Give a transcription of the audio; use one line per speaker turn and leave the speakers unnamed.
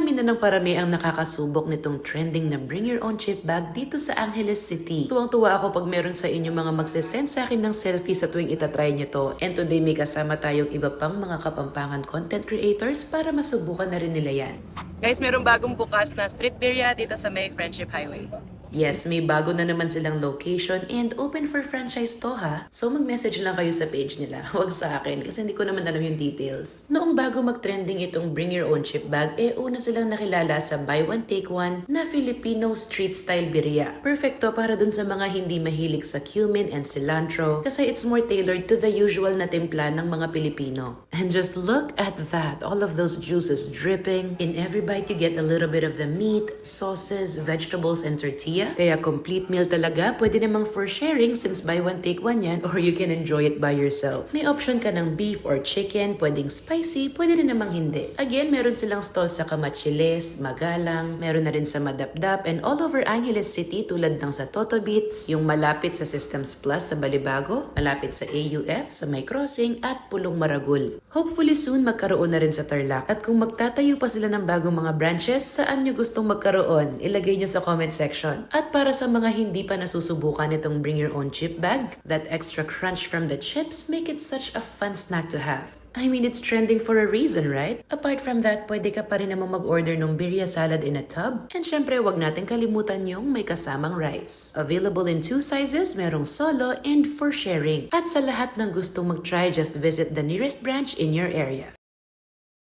Parami na ng parami ang nakakasubok nitong trending na bring your own chip bag dito sa Angeles City. Tuwang-tuwa ako pag meron sa inyo mga magsesend sa akin ng selfie sa tuwing itatry nyo to. And today may kasama tayong iba pang mga Kapampangan content creators para masubukan na rin nila yan.
Guys, merong bagong bukas na street birria dito sa may Friendship Highway.
Yes, may bago na naman silang location and open for franchise to ha. So mag-message lang kayo sa page nila. Huwag sa akin kasi hindi ko naman alam yung details. Noong bago mag-trending itong bring your own chip bag, una silang nakilala sa buy one take one na Filipino street style birria. Perfecto para dun sa mga hindi mahilig sa cumin and cilantro kasi it's more tailored to the usual na timpla ng mga Pilipino. And just look at that, all of those juices dripping. In every bite you get a little bit of the meat, sauces, vegetables, and tortilla. Kaya complete meal talaga, pwede namang for sharing since buy one take one yan or you can enjoy it by yourself. May option ka ng beef or chicken, pwedeng spicy, pwede rin namang hindi. Again, meron silang stall sa Kamachiles, Magalang, meron na rin sa Madapdap and all over Angeles City tulad ng sa Toto Beats, yung malapit sa Systems Plus sa Balibago, malapit sa AUF, sa May Crossing at Pulong Maragul. Hopefully soon magkaroon na rin sa Tarlac. At kung magtatayo pa sila ng bagong mga branches, saan nyo gustong magkaroon? Ilagay nyo sa comment section. At para sa mga hindi pa nasusubukan itong bring your own chip bag, that extra crunch from the chips make it such a fun snack to have. I mean, it's trending for a reason, right? Apart from that, pwede ka pa rin naman mag-order ng birria salad in a tub. And syempre, wag natin kalimutan yung may kasamang rice. Available in 2 sizes, merong solo and for sharing. At sa lahat ng gustong mag-try, just visit the nearest branch in your area.